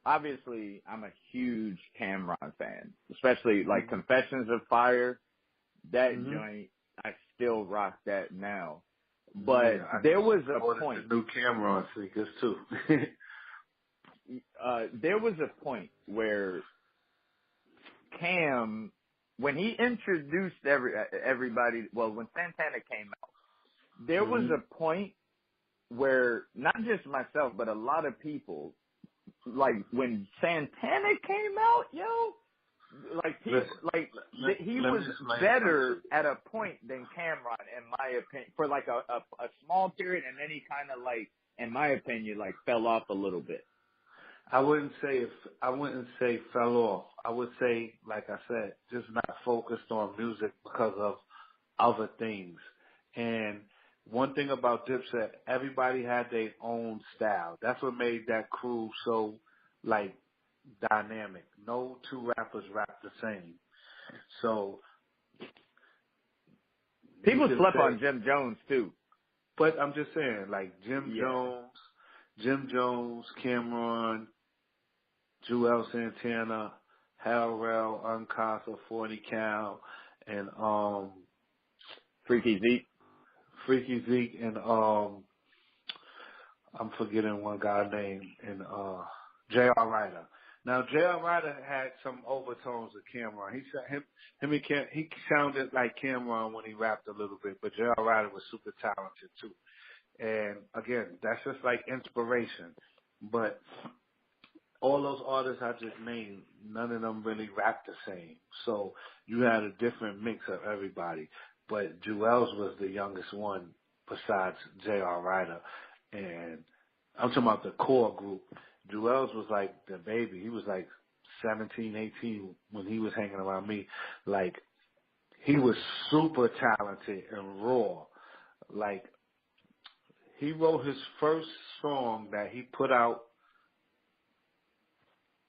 Obviously I'm a huge Cameron fan, especially like Confessions of Fire. That joint, I still rock that now. But there was a point. The new Cameron sneakers too. There was a point where Cam, when he introduced everybody, well, when Santana came out, there was a point where not just myself, but a lot of people, like when Santana came out, like people, he was better at a point than Cameron, in my opinion, for like a small period, and then he kind of like, in my opinion, like fell off a little bit. I wouldn't say fell off. I would say, like I said, just not focused on music because of other things. And one thing about Dipset, everybody had their own style. That's what made that crew so, like, dynamic. No two rappers rap the same. So people slept on Jim Jones too. But I'm just saying, like Jim Jones, Cameron, Joel Santana, Harrell, Uncasa, 40 Cal, and Freaky Zeke, and I'm forgetting one guy's name, and J.R. Ryder. Now J.R. Ryder had some overtones of Cameron. He sounded like Cameron when he rapped a little bit, but J.R. Ryder was super talented too. And again, that's just like inspiration. But all those artists I just named, none of them really rap the same. So you had a different mix of everybody. But Jewels was the youngest one besides J.R. Ryder. And I'm talking about the core group. Jewels was like the baby. He was like 17, 18 when he was hanging around me. Like, he was super talented and raw. Like, he wrote his first song that he put out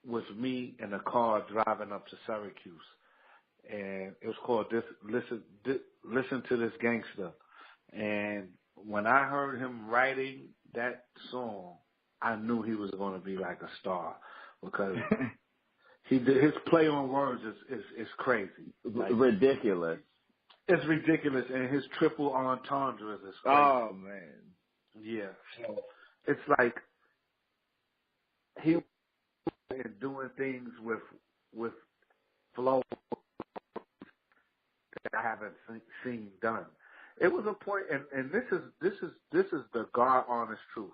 with me in a car driving up to Syracuse. And it was called Listen to This Gangster. And when I heard him writing that song, I knew he was going to be like a star because his play on words is crazy. Like, ridiculous. It's ridiculous. And his triple entendres is crazy. Oh, man. Yeah. So it's like he was doing things with flow that I haven't seen done. It was a point, and this is the God honest truth.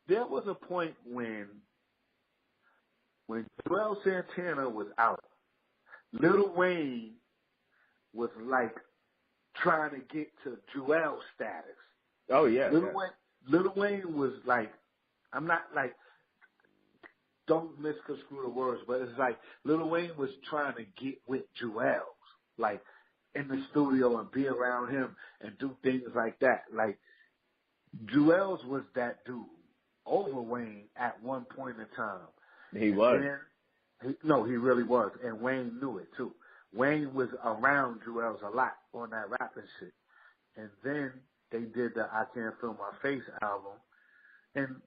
There was a point when Joel Santana was out, Lil Wayne was like trying to get to Joel status. Oh yeah. Lil Wayne was like, I'm not like, don't misconstrue the words, but it's like Lil Wayne was trying to get with Joel, like in the studio and be around him and do things like that. Like, Joel's was that dude over Wayne at one point in time. He was. He really was. And Wayne knew it too. Wayne was around Joel's a lot on that rapping shit. And then they did the I Can't Feel My Face album. And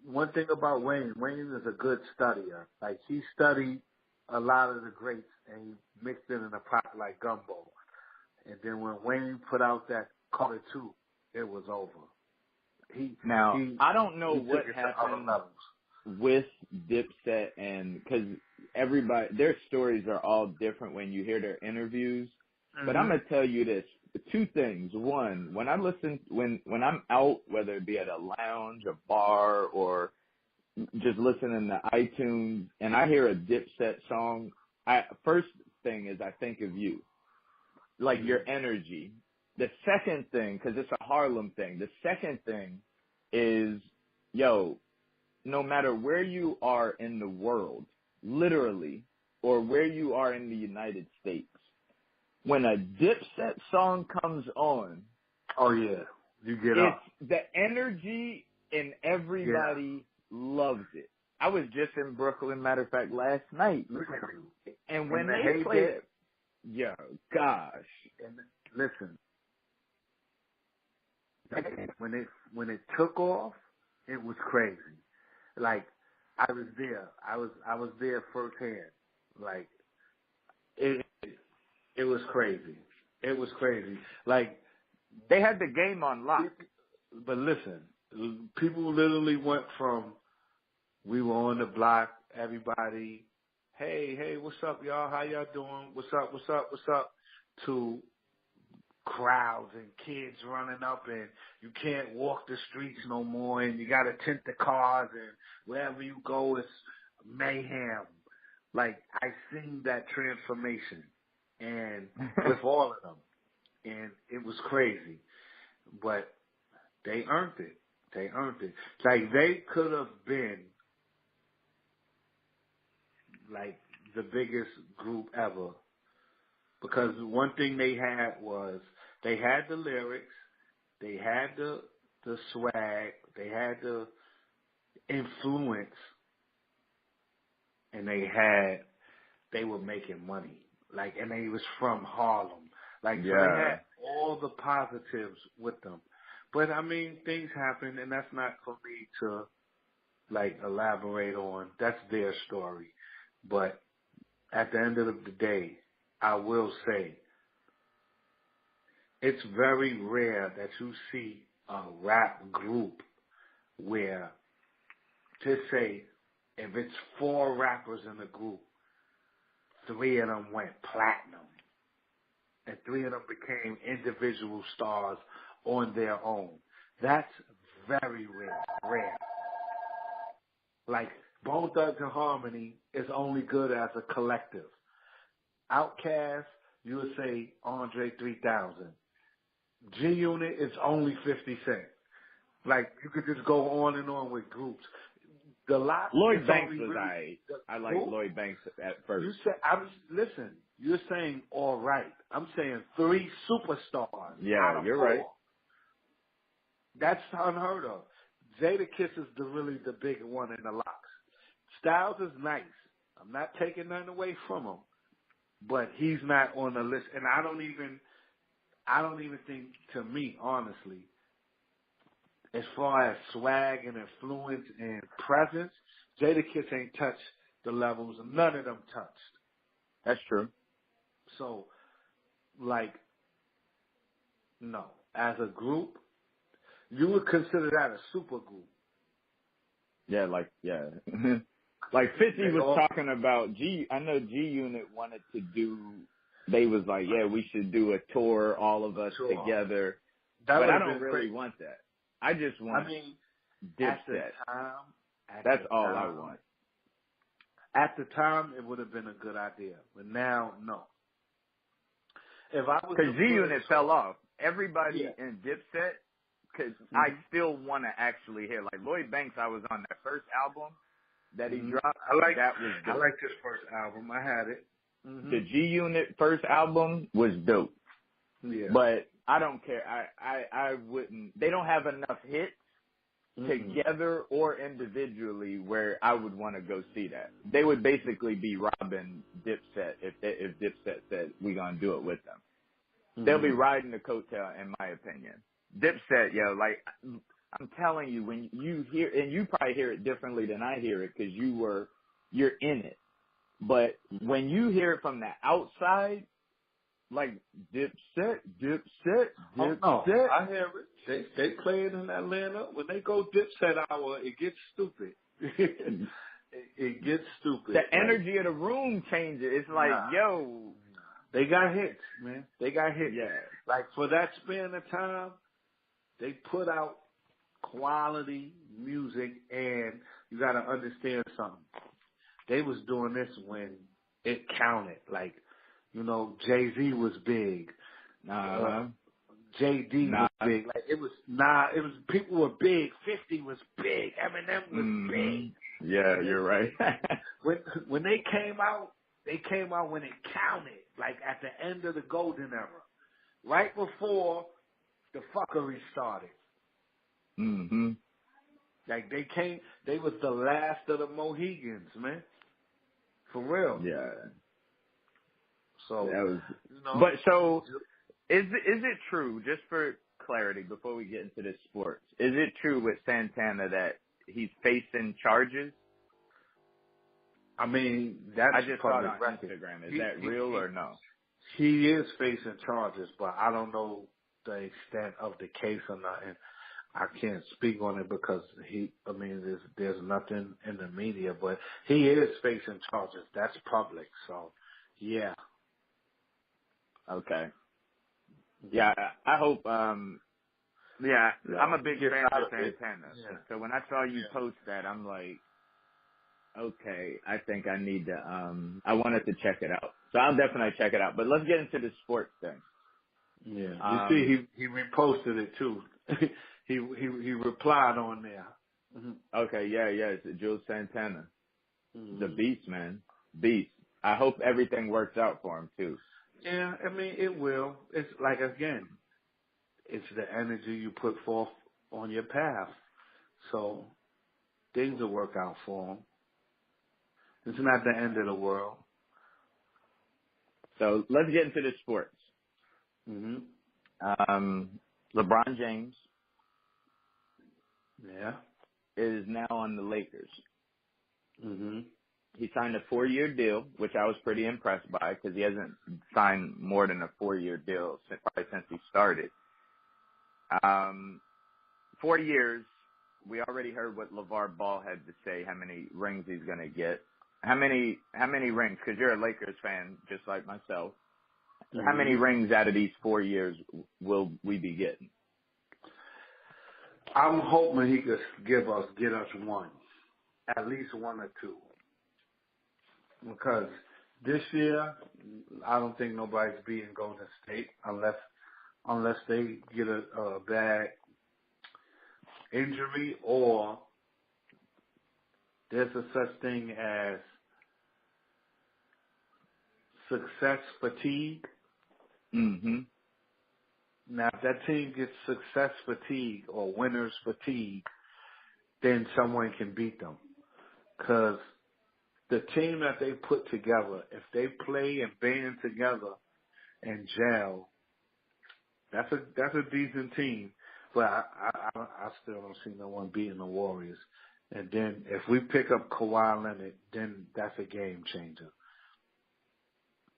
one thing about Wayne is a good studier. Like, he studied a lot of the greats and he mixed it in a pot like gumbo. And then when Wayne put out that Color 2, it was over. I don't know what happened with Dipset, and because everybody, their stories are all different when you hear their interviews. Mm-hmm. But I'm gonna tell you this: two things. One, when I listen, when I'm out, whether it be at a lounge, a bar, or just listening to iTunes, and I hear a Dipset song, first thing is I think of you, like your energy. The second thing, because it's a Harlem thing, the second thing is, no matter where you are in the world, literally, or where you are in the United States, when a Dipset song comes on, oh yeah, you get up. The energy and everybody loves it. I was just in Brooklyn, matter of fact, last night, and when they played it, gosh. And listen, when it took off, it was crazy. Like, I was there. I was there firsthand. Like it was crazy. It was crazy. Like They had the game on lock. but listen, people literally went from we were on the block, everybody, hey, what's up, y'all? How y'all doing? What's up? To crowds and kids running up, and you can't walk the streets no more, and you got to tint the cars, and wherever you go, it's mayhem. Like, I seen that transformation, and with all of them, and it was crazy, but they earned it. They earned it. Like, they could have been like the biggest group ever, because one thing they had was they had the lyrics, they had the swag, they had the influence, and they were making money. Like, and they was from Harlem. Like, so they had all the positives with them. But I mean, things happen, and that's not for me to like elaborate on. That's their story. But at the end of the day, I will say it's very rare that you see a rap group where, to say, if it's 4 rappers in the group, 3 of them went platinum, and 3 of them became individual stars on their own. That's very rare. Like, Bone Thugs and Harmony is only good as a collective. Outkast, you would say Andre 3000. G-Unit is only 50 Cent. Like, you could just go on and on with groups. The lot. Lloyd Banks was I like Lloyd Banks at first. Listen, you're saying all right. I'm saying 3 superstars. Yeah, out of you're 4. right. That's unheard of. Jadakiss is really the big one in the locks. Styles is nice. I'm not taking nothing away from him, but he's not on the list. And I don't even think, to me, honestly, as far as swag and influence and presence, Jadakiss ain't touched the levels. None of them touched. That's true. So, like, no. As a group, you would consider that a super group. Yeah, like 50 was talking about I know G-Unit wanted to do, they was like, yeah, we should do a tour, all of us together. But I don't really want that. I just want Dipset. That's all I want. At the time, it would have been a good idea. But now, no. Because G-Unit fell off. Everybody in Dipset, because I still want to actually hear. Like Lloyd Banks, I was on that first album that he dropped. That was dope. I like his first album. I had it. Mm-hmm. The G-Unit first album was dope. Yeah. But I don't care. I wouldn't. They don't have enough hits together or individually where I would want to go see that. They would basically be robbing Dipset if Dipset said we're gonna do it with them. They'll be riding the coattail, in my opinion. Dipset, like I'm telling you, when you hear, and you probably hear it differently than I hear it because you're in it. But when you hear it from the outside, like Dipset. Oh, no, I hear it. They play it in Atlanta. When they go Dipset hour, it gets stupid. it gets stupid. The energy of the room changes. It's like, they got hits, man. They got hits. Yeah. Like for that span of time, they put out quality music, and you got to understand something. They was doing this when it counted. Like, Jay-Z was big. J.D. was big. Like, it was people were big. 50 was big. Eminem was big. Yeah, you're right. when they came out when it counted, like at the end of the golden era. Right before the fuckery started. Mm-hmm. Like they was the last of the Mohegans, man. For real. Yeah. So that was, but so is it true, just for clarity before we get into this sports, is it true with Santana that he's facing charges? I mean, that's I just saw it public on record. Instagram. Is that real or no? He is facing charges, but I don't know the extent of the case or nothing. I can't speak on it because there's nothing in the media, but he is facing charges. That's public, so yeah. Okay. Yeah, I hope. Yeah, I'm a big fan of Santana. Yeah. So when I saw you post that, I'm like, okay, I think I need to. I wanted to check it out, so I'll definitely check it out. But let's get into the sports thing. Yeah, you see, he reposted it too. he replied on there. Okay, yeah, it's Jules Santana, the Mm-hmm. beast, man, beast. I hope everything works out for him too. Yeah, I mean it will. It's like again, it's the energy you put forth on your path. So things will work out for him. It's not the end of the world. So let's get into the sports. Mhm. LeBron James Yeah. is now on the Lakers. Mhm. He signed a 4-year deal, which I was pretty impressed by because he hasn't signed more than a 4-year deal probably since he started. 4 years. We already heard what LeVar Ball had to say, how many rings he's going to get. How many rings? Because you're a Lakers fan, just like myself. Mhm. How many rings out of these 4 years will we be getting? I'm hoping he could get us one, at least one or two, because this year I don't think nobody's beating Golden State unless they get a bad injury or there's a such thing as success fatigue. Mm-hmm. Now, if that team gets success fatigue or winners fatigue, then someone can beat them. Because the team that they put together, if they play and band together and gel, that's a decent team. But I still don't see no one beating the Warriors. And then if we pick up Kawhi Leonard, then that's a game changer.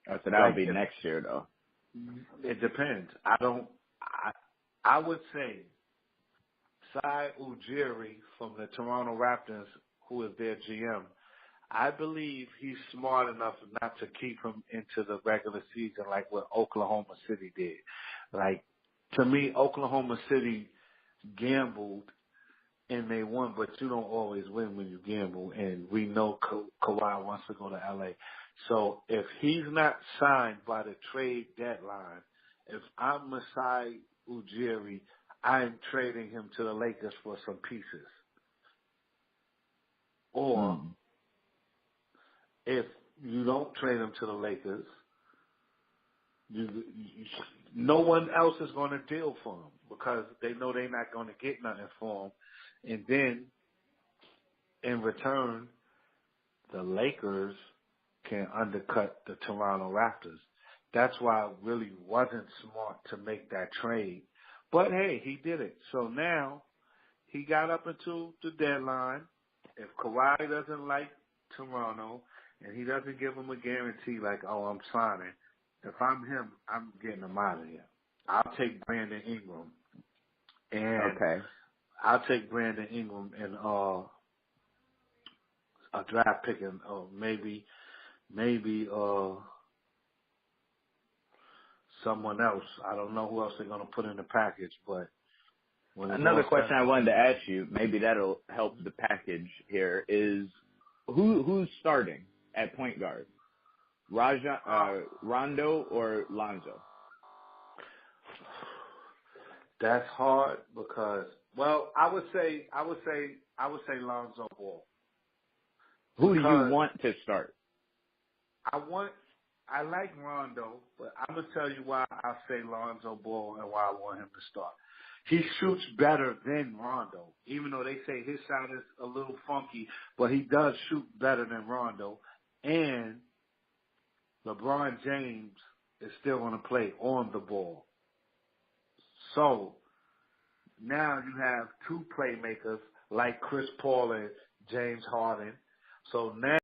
So that'll be next year, though. It depends. I would say Sai Ujiri from the Toronto Raptors, who is their GM, I believe he's smart enough not to keep him into the regular season like what Oklahoma City did. Like, to me, Oklahoma City gambled and they won, but you don't always win when you gamble, and we know Kawhi wants to go to L.A. So if he's not signed by the trade deadline, if I'm Masai Ujiri, I'm trading him to the Lakers for some pieces. Or if you don't trade him to the Lakers, no one else is going to deal for him because they know they're not going to get nothing for him. And then, in return, the Lakers can undercut the Toronto Raptors. That's why it really wasn't smart to make that trade. But, hey, he did it. So now he got up until the deadline. If Kawhi doesn't like Toronto and he doesn't give him a guarantee like, oh, I'm signing, if I'm him, I'm getting him out of here. I'll take Brandon Ingram. And I'll take Brandon Ingram and a draft pick and maybe someone else. I don't know who else they're going to put in the package, but another question I wanted to ask you, maybe that'll help the package here, is who's starting at point guard? Rondo or Lonzo? That's hard because, well, I would say Lonzo Ball. Who do you want to start? I like Rondo, but I'm gonna tell you why I say Lonzo Ball and why I want him to start. He shoots better than Rondo, even though they say his shot is a little funky, but he does shoot better than Rondo. And LeBron James is still going to play on the ball. So now you have two playmakers like Chris Paul and James Harden. So now